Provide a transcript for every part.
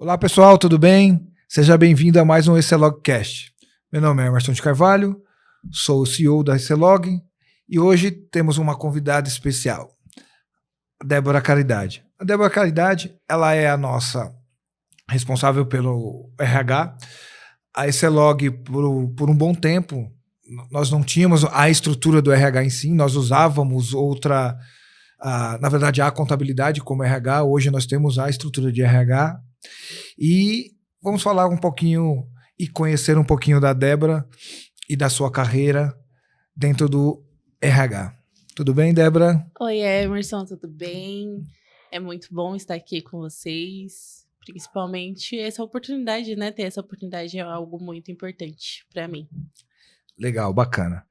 Olá pessoal, tudo bem? Seja bem-vindo a mais um ECLogcast. Meu nome é Emerson de Carvalho, sou o CEO da ECLog e hoje temos uma convidada especial, a Débora Caridade. A Débora Caridade, ela é a nossa responsável pelo RH. A ECLog, por um bom tempo, nós não tínhamos a estrutura do RH em si, nós usávamos outra, na verdade, a contabilidade como RH. Hoje nós temos a estrutura de RH e vamos falar um pouquinho e conhecer um pouquinho da Débora e da sua carreira dentro do RH. Tudo bem, Débora? Oi, Emerson, tudo bem? É muito bom estar aqui com vocês, principalmente essa oportunidade, né? Ter essa oportunidade é algo muito importante para mim. Legal, bacana.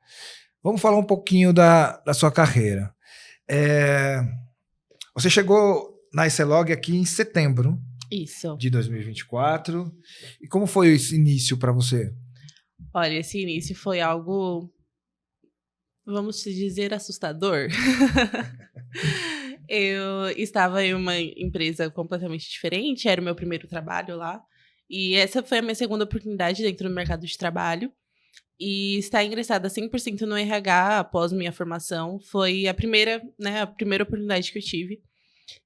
Vamos falar um pouquinho da sua carreira. Você chegou na ECLog aqui em setembro Isso. de 2024. E como foi esse início para você? Olha, esse início foi algo, vamos dizer, assustador. Eu estava em uma empresa completamente diferente, era o meu primeiro trabalho lá. E essa foi a minha segunda oportunidade dentro do mercado de trabalho. E estar ingressada 100% no RH após minha formação foi a primeira oportunidade que eu tive.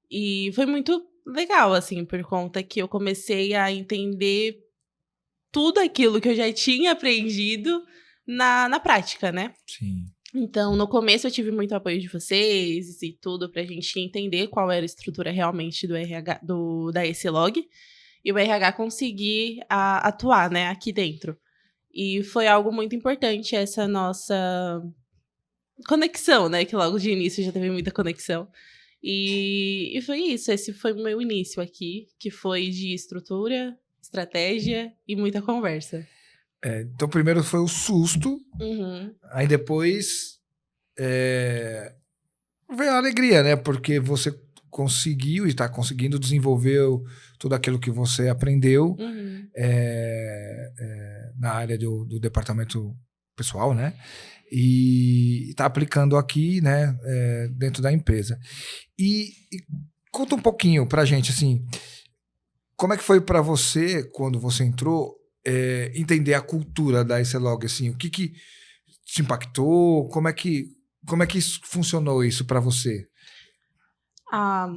E foi muito legal, assim, por conta que eu comecei a entender tudo aquilo que eu já tinha aprendido na prática, né? Sim. Então, no começo eu tive muito apoio de vocês e tudo pra gente entender qual era a estrutura realmente do RH, da ECLog, e o RH conseguir atuar, né, aqui dentro. E foi algo muito importante essa nossa conexão, né, que logo de início já teve muita conexão. E foi isso, esse foi o meu início aqui, que foi de estrutura, estratégia e muita conversa. Então, primeiro foi o susto, Uhum. aí depois veio a alegria, né? Porque você conseguiu e está conseguindo desenvolver tudo aquilo que você aprendeu Uhum. na área do departamento pessoal, né? E está aplicando aqui, né? Dentro da empresa. E conta um pouquinho pra gente, assim, como é que foi para você, quando você entrou, entender a cultura da ECLog, assim, o que te impactou, como é que funcionou isso para você? Ah,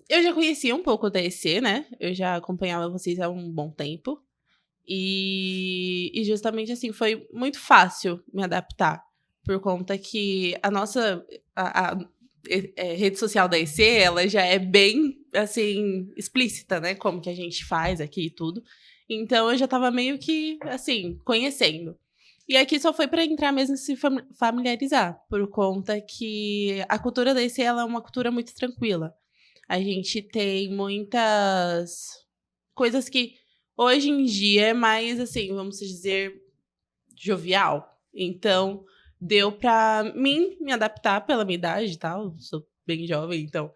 eu já conhecia um pouco da EC, né? Eu já acompanhava vocês há um bom tempo. E justamente assim, foi muito fácil me adaptar. Por conta que a nossa rede social da EC, ela já é bem, assim, explícita, né? Como que a gente faz aqui e tudo. Então, eu já tava meio que, assim, conhecendo. E aqui só foi para entrar mesmo e se familiarizar. Por conta que a cultura da EC, ela é uma cultura muito tranquila. A gente tem muitas coisas que hoje em dia é mais, assim, vamos dizer, jovial. Então, deu pra mim me adaptar pela minha idade e tal. Sou bem jovem, então.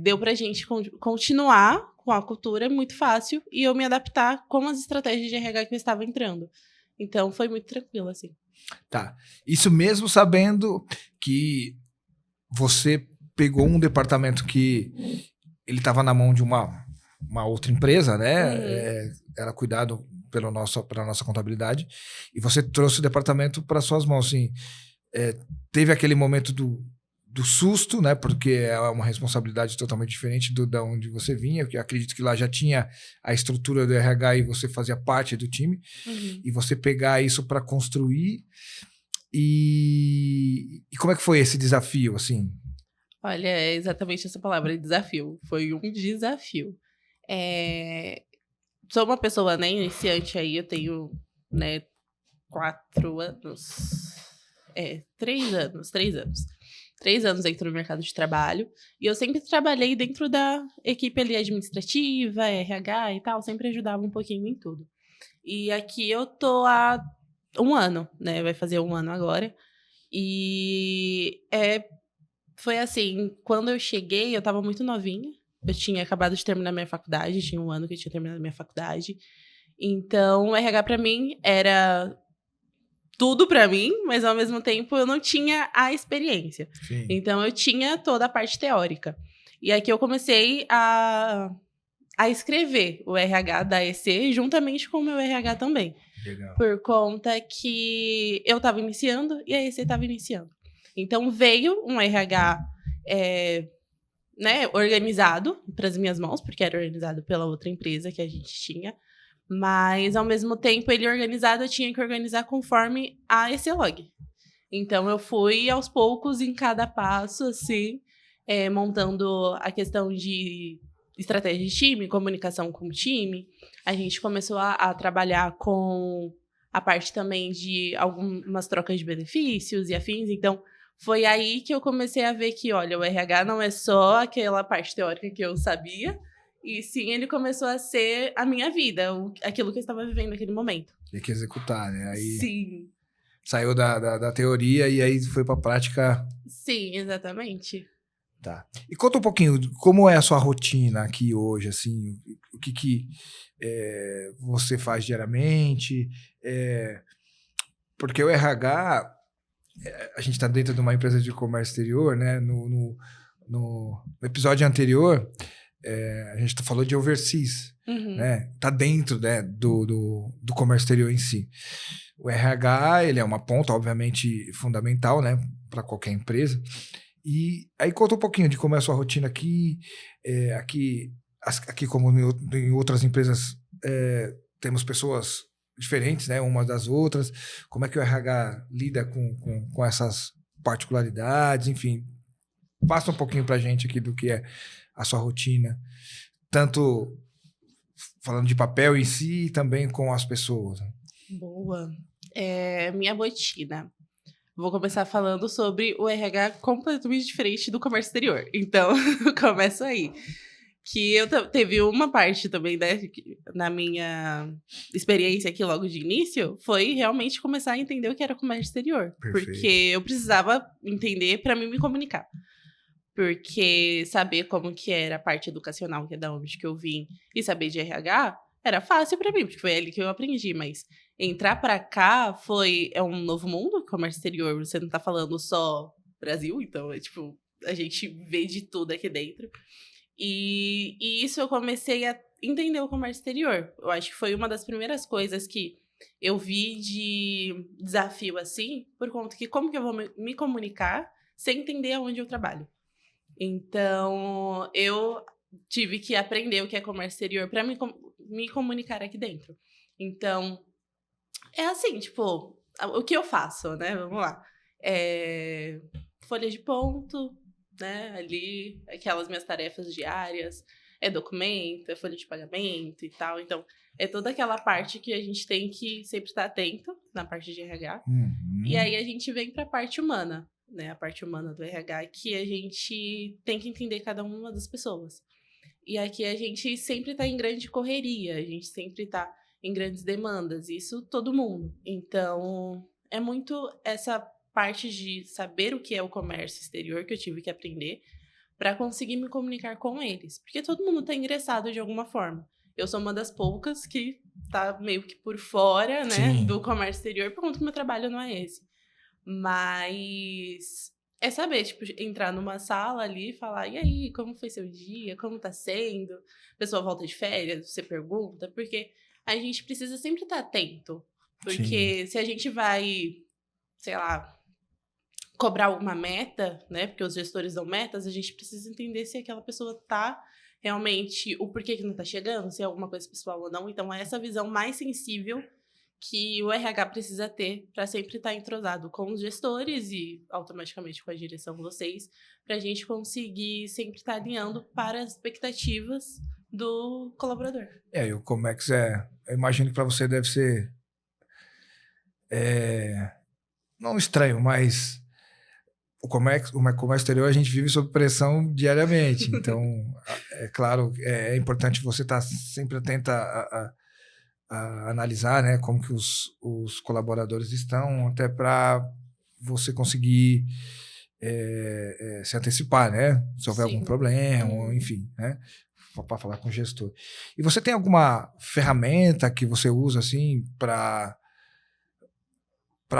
Deu pra gente continuar com a cultura muito fácil e eu me adaptar com as estratégias de RH que eu estava entrando. Então, foi muito tranquilo, assim. Tá. Isso mesmo sabendo que você pegou um departamento que ele estava na mão de uma outra empresa, né? Era cuidado pela nossa contabilidade, e você trouxe o departamento para suas mãos. Assim, teve aquele momento do susto, né? Porque é uma responsabilidade totalmente diferente da onde você vinha, que acredito que lá já tinha a estrutura do RH e você fazia parte do time, e você pegar isso para construir. E como é que foi esse desafio, assim? Olha, é exatamente essa palavra, desafio. Foi um desafio. Sou uma pessoa, né, iniciante aí, eu tenho, né, 4 anos. 3 anos, 3 anos. 3 anos dentro do mercado de trabalho. E eu sempre trabalhei dentro da equipe ali administrativa, RH e tal, sempre ajudava um pouquinho em tudo. E aqui eu tô há 1 ano, né? Vai fazer 1 ano agora. E foi assim, quando eu cheguei, eu tava muito novinha. Eu tinha acabado de terminar minha faculdade, tinha 1 ano que eu tinha terminado minha faculdade. Então, o RH pra mim era tudo pra mim, mas ao mesmo tempo eu não tinha a experiência. Sim. Então, eu tinha toda a parte teórica. E aqui eu comecei a a escrever o RH da EC juntamente com o meu RH também. Legal. Por conta que eu estava iniciando e a EC estava iniciando. Então, veio um RH né, organizado para as minhas mãos, porque era organizado pela outra empresa que a gente tinha. Mas, ao mesmo tempo, ele organizado, eu tinha que organizar conforme a EClog. Então, eu fui aos poucos em cada passo, assim, montando a questão de estratégia de time, comunicação com o time. A gente começou a trabalhar com a parte também de algumas trocas de benefícios e afins. Então, foi aí que eu comecei a ver que, olha, o RH não é só aquela parte teórica que eu sabia, e sim, ele começou a ser a minha vida, aquilo que eu estava vivendo naquele momento. Tem que executar, né? Aí Sim. saiu da teoria e aí foi pra prática. Sim, exatamente. Tá. E conta um pouquinho, como é a sua rotina aqui hoje, assim, o que você faz diariamente, porque o RH, a gente está dentro de uma empresa de comércio exterior, né? No episódio anterior, a gente falou de overseas, né? Tá dentro, né, do comércio exterior em si. O RH, ele é uma ponta, obviamente, fundamental, né, para qualquer empresa. E aí conta um pouquinho de como é a sua rotina aqui. Aqui como em outras empresas, temos pessoas diferentes, né, umas das outras. Como é que o RH lida com essas particularidades? Enfim, passa um pouquinho pra gente aqui do que é a sua rotina, tanto falando de papel em si e também com as pessoas. Boa. Minha rotina. Vou começar falando sobre o RH completamente diferente do comércio exterior. Então, começo aí. Que teve uma parte também, né, na minha experiência aqui logo de início, foi realmente começar a entender o que era comércio exterior. Perfeito. Porque eu precisava entender para mim me comunicar. Porque saber como que era a parte educacional, que é da onde que eu vim, e saber de RH, era fácil para mim, porque foi ali que eu aprendi, mas entrar para cá é um novo mundo, comércio exterior, você não tá falando só Brasil, então a gente vê de tudo aqui dentro. E isso eu comecei a entender o comércio exterior. Eu acho que foi uma das primeiras coisas que eu vi de desafio assim, por conta que como que eu vou me comunicar sem entender aonde eu trabalho. Então, eu tive que aprender o que é comércio exterior para me comunicar aqui dentro. Então, é assim, o que eu faço, né? Vamos lá. Folha de ponto, né? Ali, aquelas minhas tarefas diárias. É documento, é folha de pagamento e tal. Então, é toda aquela parte que a gente tem que sempre estar atento na parte de RH. E aí a gente vem para a parte humana, né? A parte humana do RH, que a gente tem que entender cada uma das pessoas. E aqui a gente sempre está em grande correria, a gente sempre está em grandes demandas, isso todo mundo. Então, é muito essa parte de saber o que é o comércio exterior que eu tive que aprender para conseguir me comunicar com eles. Porque todo mundo está ingressado de alguma forma. Eu sou uma das poucas que tá meio que por fora, né, Sim. do comércio exterior, por conta que meu trabalho não é esse. Mas é saber, entrar numa sala ali e falar, e aí, como foi seu dia? Como tá sendo? A pessoa volta de férias, você pergunta, porque a gente precisa sempre estar atento. Porque se a gente vai, sei lá, cobrar alguma meta, né? Porque os gestores dão metas, a gente precisa entender se aquela pessoa tá realmente, o porquê que não tá chegando, se é alguma coisa pessoal ou não. Então, é essa visão mais sensível que o RH precisa ter para sempre estar entrosado com os gestores e automaticamente com a direção de vocês, para a gente conseguir sempre estar alinhando para as expectativas do colaborador. E o Comex eu imagino que para você deve ser não estranho, mas o comércio exterior a gente vive sob pressão diariamente. Então, é claro, é importante você estar sempre atento a analisar, né, como que os colaboradores estão, até para você conseguir se antecipar, né? Se houver algum problema, ou, enfim, né? Para falar com o gestor. E você tem alguma ferramenta que você usa assim para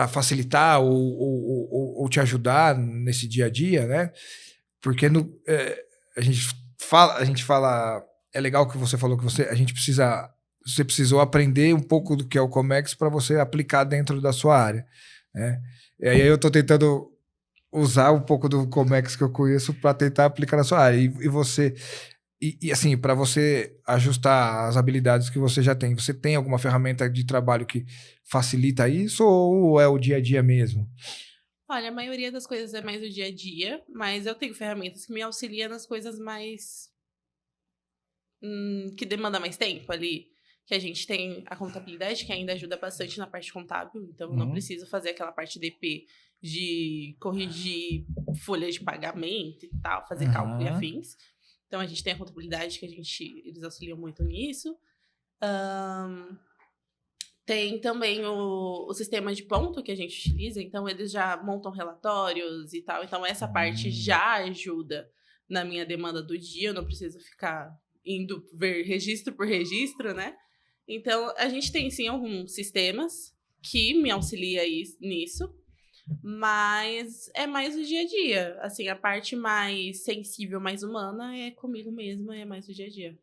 facilitar ou te ajudar nesse dia a dia, né? Porque a gente fala é legal que você falou que você precisou aprender um pouco do que é o Comex para você aplicar dentro da sua área, né? E aí eu estou tentando usar um pouco do Comex que eu conheço para tentar aplicar na sua área. E você, assim, para você ajustar as habilidades que você já tem, você tem alguma ferramenta de trabalho que facilita isso ou é o dia a dia mesmo? Olha, a maioria das coisas é mais o dia a dia, mas eu tenho ferramentas que me auxiliam nas coisas mais que demanda mais tempo ali. Que a gente tem a contabilidade, que ainda ajuda bastante na parte contábil, então eu não preciso fazer aquela parte DP de corrigir folha de pagamento e tal, fazer cálculo e afins. Então a gente tem a contabilidade que eles auxiliam muito nisso. Tem também o sistema de ponto que a gente utiliza, então eles já montam relatórios e tal, então essa parte já ajuda na minha demanda do dia, eu não preciso ficar indo ver registro por registro, né? Então, a gente tem, sim, alguns sistemas que me auxiliam nisso, mas é mais o dia a dia. Assim, a parte mais sensível, mais humana é comigo mesma, é mais o dia a dia.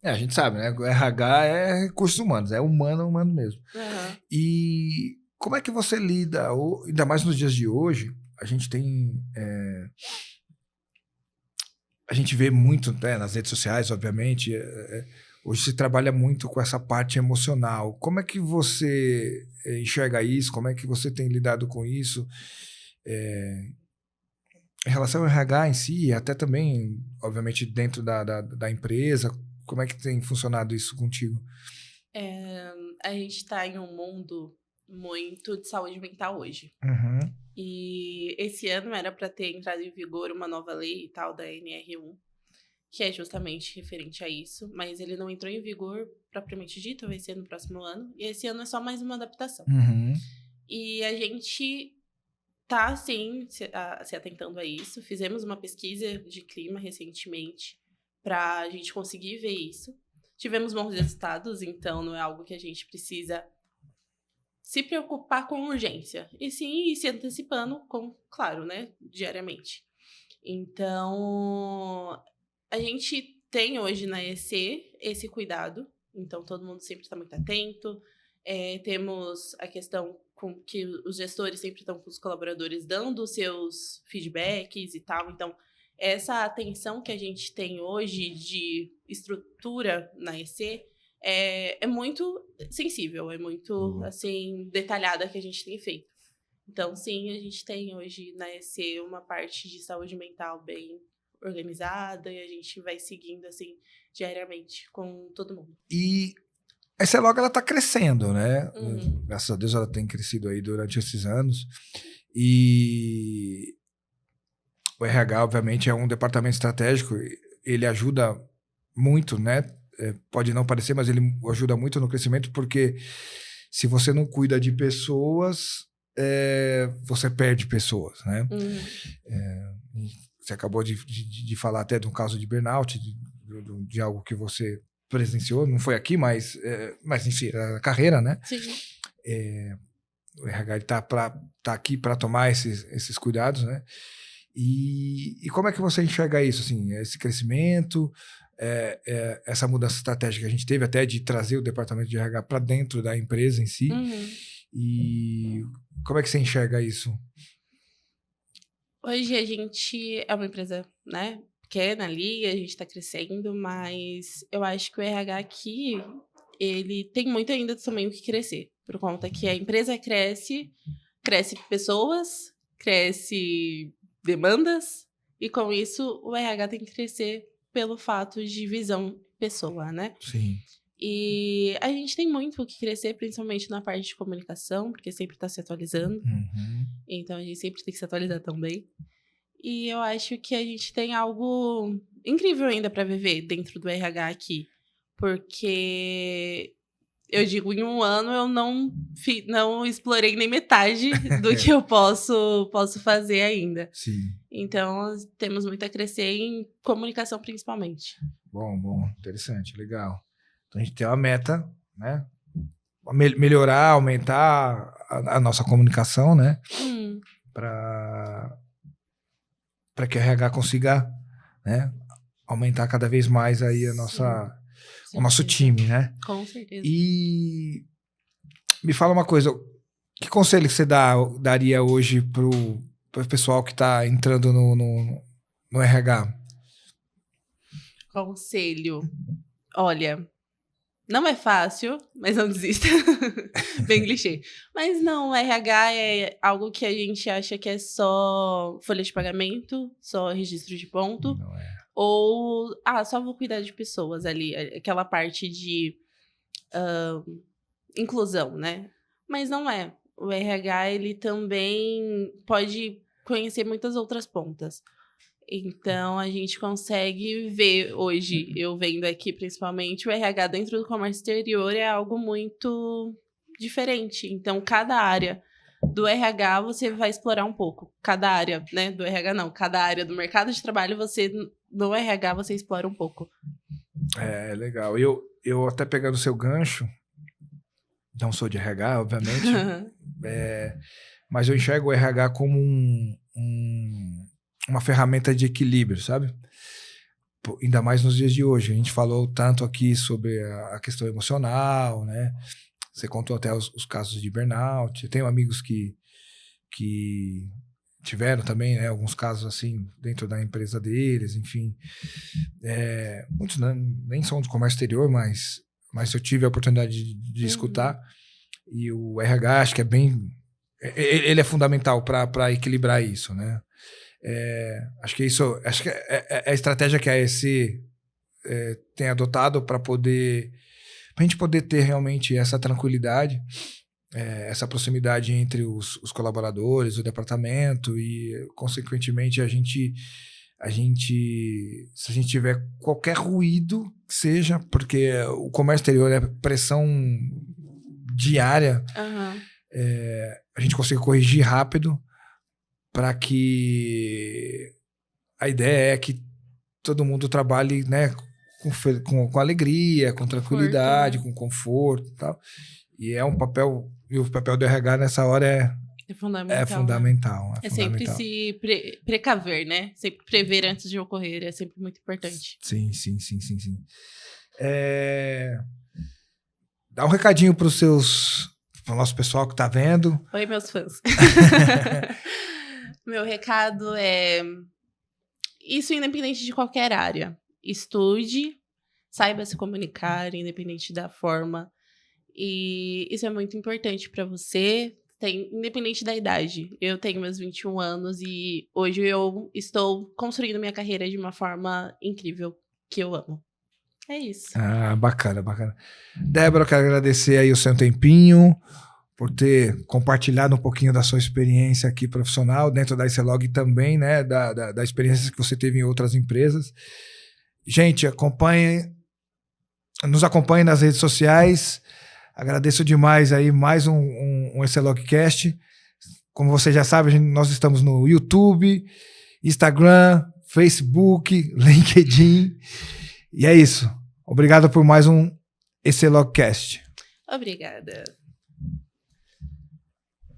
A gente sabe, né? O RH é recursos humanos, é humano mesmo. Uhum. E como é que você lida, ainda mais nos dias de hoje, a gente tem... a gente vê muito, né, nas redes sociais, obviamente, hoje se trabalha muito com essa parte emocional. Como é que você enxerga isso? Como é que você tem lidado com isso? Em relação ao RH em si, até também, obviamente, dentro da empresa, como é que tem funcionado isso contigo? A gente está em um mundo muito de saúde mental hoje. E esse ano era para ter entrado em vigor uma nova lei e tal da NR1, que é justamente referente a isso, mas ele não entrou em vigor propriamente dito, vai ser no próximo ano, e esse ano é só mais uma adaptação. E a gente tá, sim, se atentando a isso. Fizemos uma pesquisa de clima recentemente para a gente conseguir ver isso. Tivemos bons resultados, então não é algo que a gente precisa se preocupar com urgência, e sim ir se antecipando claro, né, diariamente. Então, a gente tem hoje na EC esse cuidado, então todo mundo sempre está muito atento. Temos a questão com que os gestores sempre estão com os colaboradores dando os seus feedbacks e tal, então essa atenção que a gente tem hoje de estrutura na EC é muito sensível, é muito, assim, detalhada que a gente tem feito. Então, sim, a gente tem hoje na EC uma parte de saúde mental bem organizada e a gente vai seguindo, assim, diariamente com todo mundo. E a Esselog, ela tá crescendo, né? Uhum. Graças a Deus ela tem crescido aí durante esses anos. E o RH, obviamente, é um departamento estratégico, ele ajuda muito, né? Pode não parecer, mas ele ajuda muito no crescimento, porque se você não cuida de pessoas, você perde pessoas, né? Você acabou de falar até de um caso de burnout, de algo que você presenciou, não foi aqui, mas enfim, a carreira, né? Sim. O RH está aqui para tomar esses cuidados, né? E como é que você enxerga isso, assim, esse crescimento, essa mudança estratégica que a gente teve até de trazer o departamento de RH para dentro da empresa em si? E como é que você enxerga isso? Hoje a gente é uma empresa, né, pequena ali, a gente está crescendo, mas eu acho que o RH aqui, ele tem muito ainda também o que crescer, por conta que a empresa cresce pessoas, cresce demandas, e com isso o RH tem que crescer pelo fato de visão pessoa, né? Sim. E a gente tem muito o que crescer, principalmente na parte de comunicação, porque sempre está se atualizando. Então a gente sempre tem que se atualizar também. E eu acho que a gente tem algo incrível ainda para viver dentro do RH aqui. Porque eu digo, em um ano eu não explorei nem metade do que eu posso fazer ainda. Sim. Então, temos muito a crescer em comunicação, principalmente. Bom, interessante, legal. Então a gente tem uma meta, né? Melhorar, aumentar a nossa comunicação, né? Para que a RH consiga, né, aumentar cada vez mais aí o nosso time, né? Com certeza. E me fala uma coisa, que conselho que você daria hoje pro pessoal que está entrando no RH? Conselho. Olha, não é fácil, mas não desista. Bem clichê. Mas não, RH é algo que a gente acha que é só folha de pagamento, só registro de ponto. Não é. Ou, só vou cuidar de pessoas ali. Aquela parte de inclusão, né? Mas não é. O RH, ele também pode conhecer muitas outras pontas. Então, a gente consegue ver hoje, eu vendo aqui principalmente, o RH dentro do comércio exterior é algo muito diferente. Então, cada área do RH você vai explorar um pouco. Cada área, né? Do RH não. Cada área do mercado de trabalho, no RH, você explora um pouco. É, legal. Eu até pegando o seu gancho, não sou de RH, obviamente, mas eu enxergo o RH como uma ferramenta de equilíbrio, sabe? Ainda mais nos dias de hoje. A gente falou tanto aqui sobre a questão emocional, né? Você contou até os casos de burnout. Eu tenho amigos que tiveram também, né, alguns casos assim dentro da empresa deles, enfim. Muitos nem são do comércio exterior, mas eu tive a oportunidade de escutar. E o RH acho que ele é fundamental para equilibrar isso, né? Acho que é a estratégia que a AEC tem adotado para a gente poder ter realmente essa tranquilidade, essa proximidade entre os colaboradores, o departamento e, consequentemente, se a gente tiver qualquer ruído, seja, porque o comércio exterior é pressão diária, a gente consiga corrigir rápido para que a ideia é que todo mundo trabalhe, né, com alegria, com tranquilidade, com conforto e tal. E o papel do RH nessa hora é fundamental. É sempre se precaver, né? Sempre prever antes de ocorrer, é sempre muito importante. Sim. Dá um recadinho pro nosso pessoal que tá vendo. Oi, meus fãs. Meu recado é isso independente de qualquer área. Estude, saiba se comunicar, independente da forma. E isso é muito importante para você, independente da idade. Eu tenho meus 21 anos e hoje eu estou construindo minha carreira de uma forma incrível, que eu amo. É isso. Bacana. Débora, eu quero agradecer aí o seu tempinho, por ter compartilhado um pouquinho da sua experiência aqui profissional, dentro da ICELOG também, né, da experiência que você teve em outras empresas. Gente, nos acompanhe nas redes sociais. Agradeço demais aí mais um ICELOGcast. Como você já sabe, nós estamos no YouTube, Instagram, Facebook, LinkedIn. E é isso. Obrigado por mais um ICELOGcast. Obrigada.